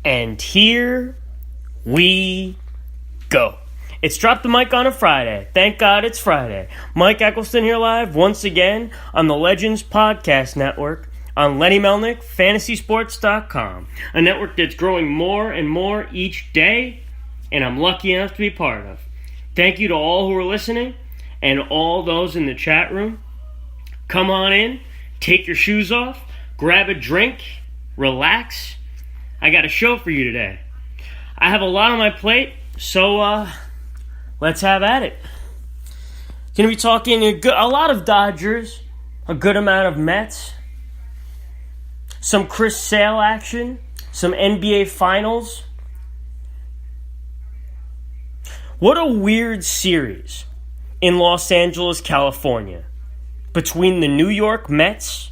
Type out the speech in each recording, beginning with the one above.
And here we go. It's Drop the Mic on a Friday. Thank God it's Friday. Mike Eccleston here live once again on the Legends Podcast Network on Lenny Melnick, FantasySports.com, a network that's growing more and more each day, and I'm lucky enough to be part of. Thank you to all who are listening and all those in the chat room. Come on in, take your shoes off, grab a drink, relax. I got a show for you today. I have a lot on my plate, so let's have at it. Going to be talking a lot of Dodgers, a good amount of Mets, some Chris Sale action, some NBA Finals. What a weird series in Los Angeles, California, between the New York Mets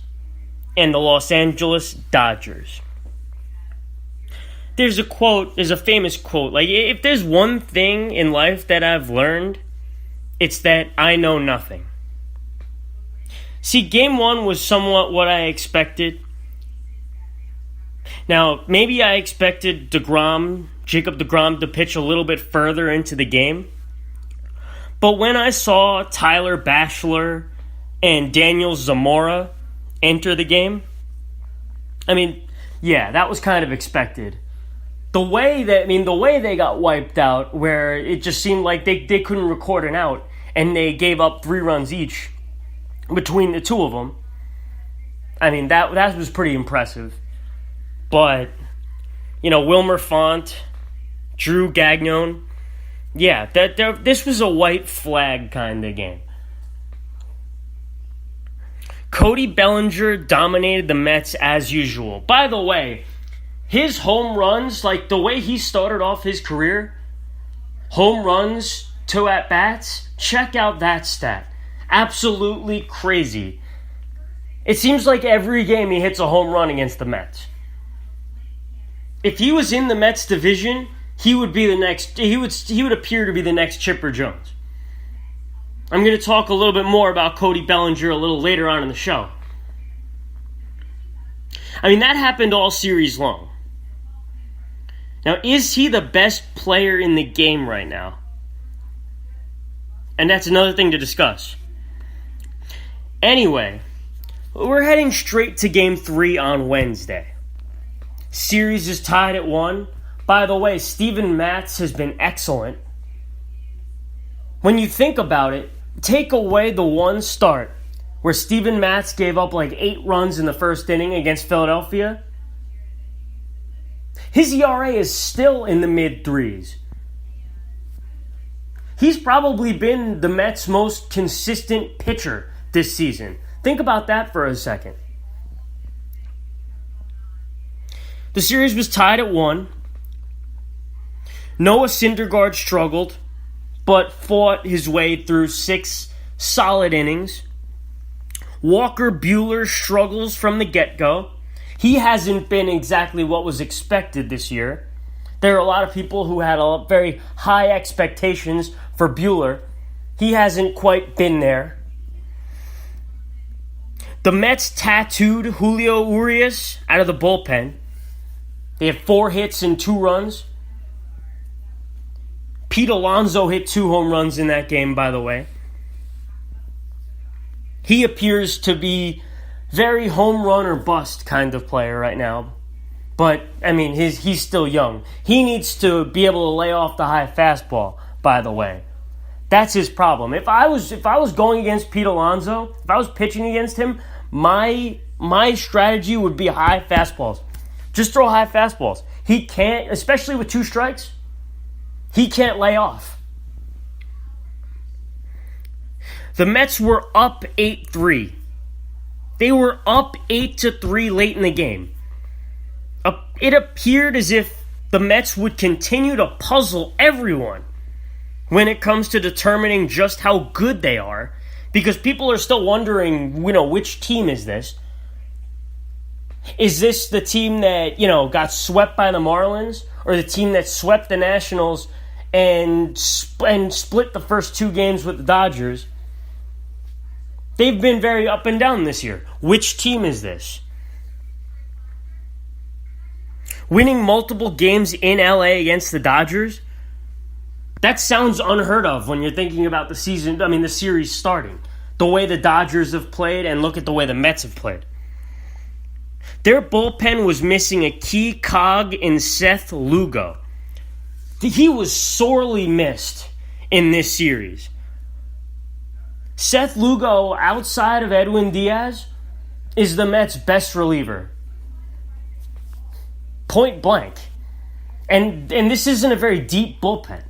and the Los Angeles Dodgers. There's a famous quote, like, if there's one thing in life that I've learned, it's that I know nothing. See, game one was somewhat what I expected. Now, maybe I expected Jacob DeGrom, to pitch a little bit further into the game. But when I saw Tyler Batchelor and Daniel Zamora enter the game, that was kind of expected. The way they got wiped out, where it just seemed like they couldn't record an out, and they gave up 3 runs each between the two of them. That was pretty impressive. But, Wilmer Font, Drew Gagnon, this was a white flag kind of game. Cody Bellinger dominated the Mets as usual. By the way, his home runs, like the way he started off his career, home runs, 2 at-bats, check out that stat. Absolutely crazy. It seems like every game he hits a home run against the Mets. If he was in the Mets division, he would appear to be the next Chipper Jones. I'm going to talk a little bit more about Cody Bellinger a little later on in the show. That happened all series long. Now, is he the best player in the game right now? And that's another thing to discuss. Anyway, we're heading straight to Game 3 on Wednesday. Series is tied at 1. By the way, Steven Matz has been excellent. When you think about it, take away the one start where Steven Matz gave up like 8 runs in the first inning against Philadelphia. His ERA is still in the mid-3s. He's probably been the Mets' most consistent pitcher this season. Think about that for a second. The series was tied at 1. Noah Syndergaard struggled, but fought his way through 6 solid innings. Walker Buehler struggles from the get-go. He hasn't been exactly what was expected this year. There are a lot of people who had very high expectations for Buehler. He hasn't quite been there. The Mets tattooed Julio Urias out of the bullpen. They had 4 hits and 2 runs. Pete Alonso hit 2 home runs in that game, by the way. He appears to be very home run or bust kind of player right now. But, he's still young. He needs to be able to lay off the high fastball, by the way. That's his problem. If I was going against Pete Alonso, if I was pitching against him, my strategy would be high fastballs. Just throw high fastballs. He can't, especially with 2 strikes, he can't lay off. The Mets were up 8-3. They were up 8-3 late in the game. It appeared as if the Mets would continue to puzzle everyone when it comes to determining just how good they are, because people are still wondering, which team is this? Is this the team that, got swept by the Marlins, or the team that swept the Nationals and split the first 2 games with the Dodgers? They've been very up and down this year. Which team is this? winning multiple games in LA against the Dodgers, that sounds unheard of when you're thinking about the series starting. The way the Dodgers have played, and look at the way the Mets have played. Their bullpen was missing a key cog in Seth Lugo. He was sorely missed in this series. Seth Lugo, outside of Edwin Diaz, is the Mets' best reliever. Point blank. And this isn't a very deep bullpen.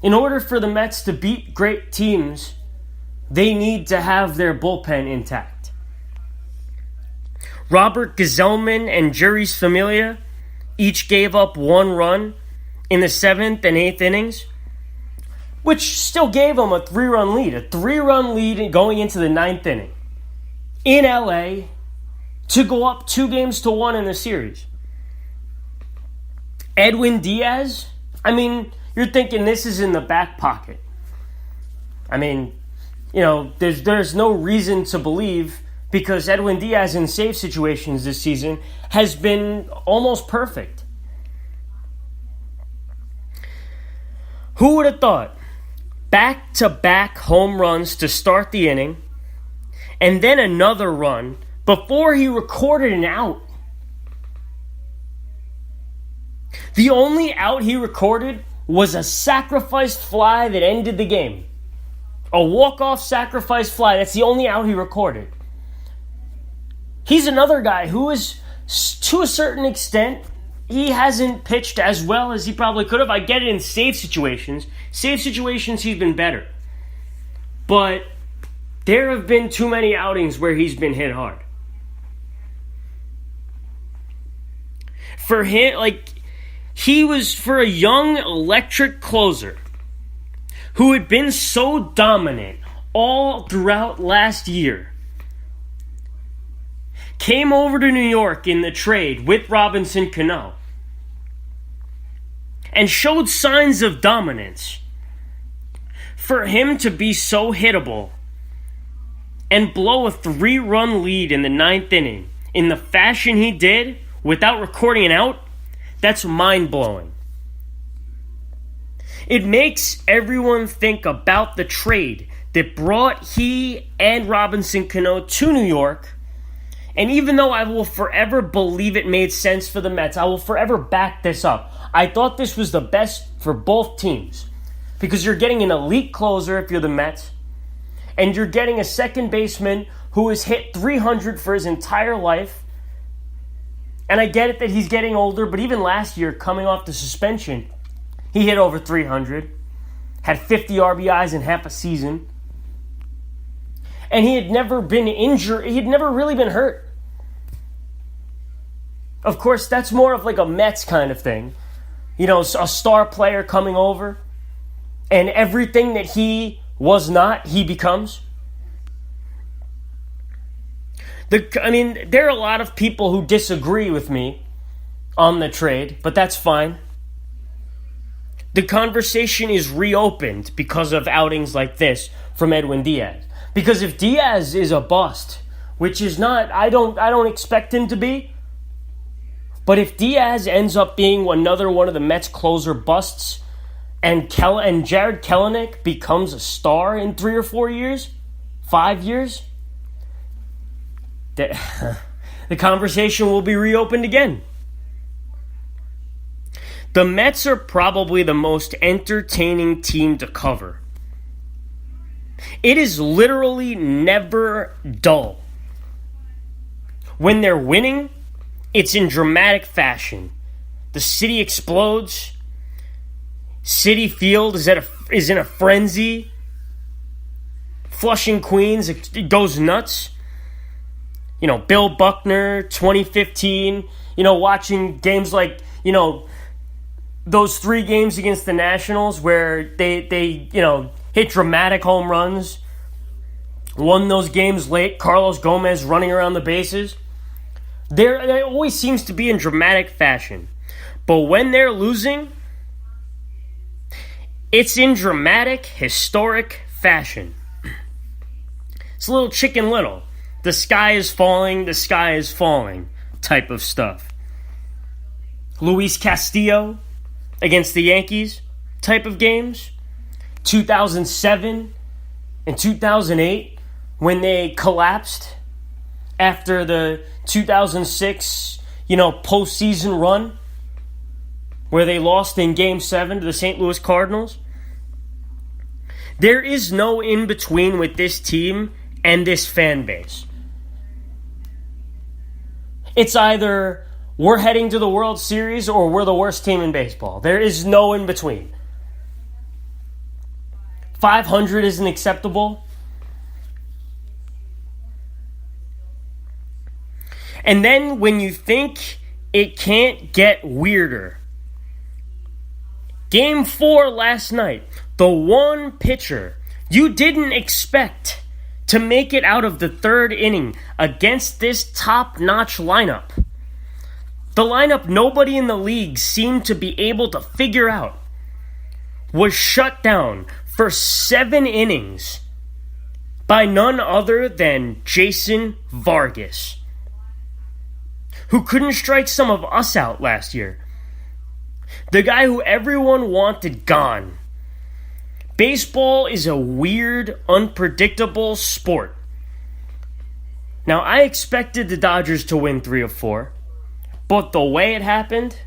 In order for the Mets to beat great teams, they need to have their bullpen intact. Robert Gsellman and Jeurys Familia each gave up 1 run in the 7th and 8th innings, which still gave them a 3-run lead. A 3-run lead going into the 9th inning in LA to go up 2-1 in the series. Edwin Diaz, you're thinking this is in the back pocket. There's no reason to believe, because Edwin Diaz in save situations this season has been almost perfect. Who would have thought? Back-to-back home runs to start the inning, and then another run before he recorded an out. The only out he recorded was a sacrificed fly that ended the game. A walk-off sacrifice fly. That's the only out he recorded. He's another guy who is, to a certain extent, he hasn't pitched as well as he probably could have. I get it in save situations. Save situations, he's been better. But there have been too many outings where he's been hit hard. For him, he was, for a young electric closer who had been so dominant all throughout last year, came over to New York in the trade with Robinson Cano and showed signs of dominance. For him to be so hittable and blow a 3-run lead in the 9th inning in the fashion he did without recording an out, that's mind-blowing. It makes everyone think about the trade that brought he and Robinson Cano to New York. And even though I will forever believe it made sense for the Mets, I will forever back this up. I thought this was the best for both teams, because you're getting an elite closer if you're the Mets, and you're getting a second baseman who has hit 300 for his entire life. And I get it that he's getting older, but even last year, coming off the suspension, he hit over 300, had 50 RBIs in half a season. And he had never been injured. He had never really been hurt. Of course, that's more of a Mets kind of thing. A star player coming over, and everything that he was not, he becomes. There are a lot of people who disagree with me on the trade, but that's fine. The conversation is reopened because of outings like this from Edwin Diaz. Because if Diaz is a bust, which is not, I don't expect him to be, but if Diaz ends up being another one of the Mets closer busts, and Jared Kelenic becomes a star in 3 or 4 years, 5 years, the conversation will be reopened again. The Mets are probably the most entertaining team to cover. It is literally never dull. When they're winning, it's in dramatic fashion. The city explodes. Citi Field is in a frenzy. Flushing, Queens, it goes nuts. Bill Buckner, 2015, watching games like, those 3 games against the Nationals where they hit dramatic home runs, won those games late, Carlos Gomez running around the bases. It always seems to be in dramatic fashion. But when they're losing, it's in dramatic, historic fashion. It's a little Chicken Little. The sky is falling, the sky is falling. type of stuff. Luis Castillo against the Yankees type of games. 2007 and 2008 when they collapsed after the 2006, postseason run where they lost in Game 7 to the St. Louis Cardinals. There is no in-between with this team and this fan base. It's either we're heading to the World Series or we're the worst team in baseball. There is no in-between. 500 isn't acceptable. And then when you think it can't get weirder, Game 4 last night, the one pitcher you didn't expect to make it out of the third inning against this top-notch lineup. The lineup nobody in the league seemed to be able to figure out was shut down for 7 innings by none other than Jason Vargas, who couldn't strike some of us out last year. The guy who everyone wanted gone. Baseball is a weird, unpredictable sport. Now, I expected the Dodgers to win 3 of 4, but the way it happened,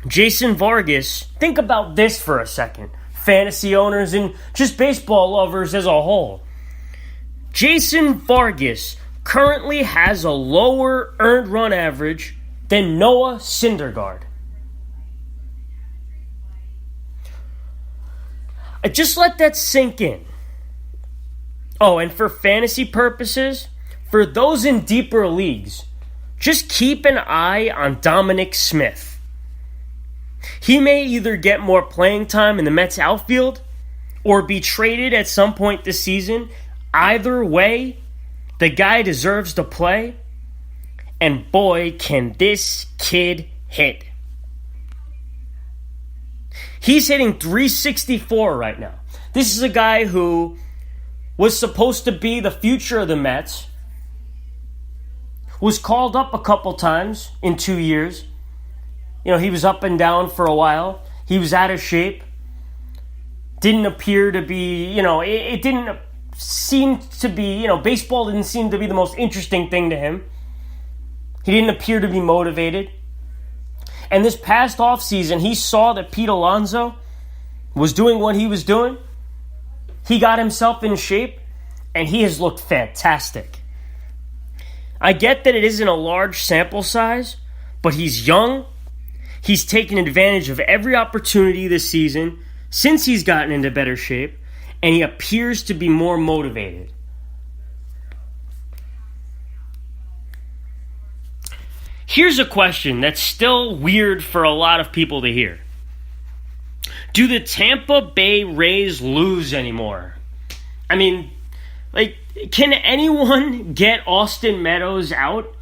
Jason Vargas, think about this for a second, fantasy owners and just baseball lovers as a whole. Jason Vargas currently has a lower earned run average than Noah Syndergaard. Just let that sink in. Oh, and for fantasy purposes, for those in deeper leagues, just keep an eye on Dominic Smith. He may either get more playing time in the Mets outfield or be traded at some point this season. Either way, the guy deserves to play, and boy, can this kid hit. He's hitting .364 right now. This is a guy who was supposed to be the future of the Mets, was called up a couple times in 2 years. He was up and down for a while. He was out of shape. Didn't appear to be, it didn't seem to be, baseball didn't seem to be the most interesting thing to him. He didn't appear to be motivated. And this past offseason, he saw that Pete Alonso was doing what he was doing. He got himself in shape, and he has looked fantastic. I get that it isn't a large sample size, but he's young. He's taken advantage of every opportunity this season since he's gotten into better shape, and he appears to be more motivated. Here's a question that's still weird for a lot of people to hear. Do the Tampa Bay Rays lose anymore? I mean, can anyone get Austin Meadows out?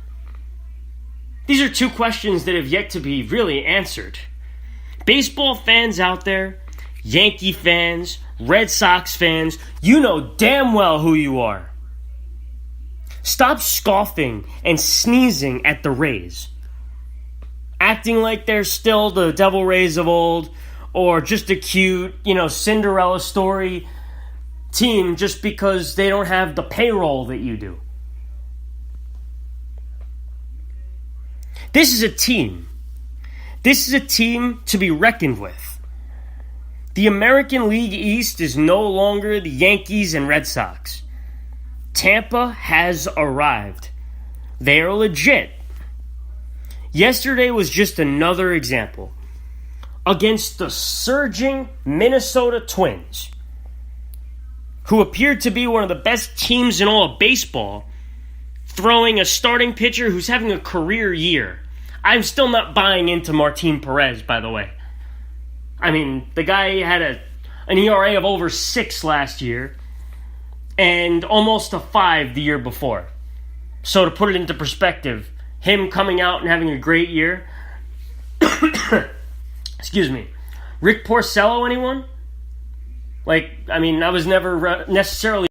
These are two questions that have yet to be really answered. Baseball fans out there, Yankee fans, Red Sox fans, you know damn well who you are. Stop scoffing and sneezing at the Rays. Acting like they're still the Devil Rays of old or just a cute, Cinderella story team just because they don't have the payroll that you do. This is a team. This is a team to be reckoned with. The American League East is no longer the Yankees and Red Sox. Tampa has arrived. They are legit. Yesterday was just another example. Against the surging Minnesota Twins, who appeared to be one of the best teams in all of baseball, throwing a starting pitcher who's having a career year. I'm still not buying into Martin Perez, by the way. I mean, the guy had an ERA of over 6 last year and almost a 5 the year before. So to put it into perspective, him coming out and having a great year. Excuse me. Rick Porcello, anyone? I was never necessarily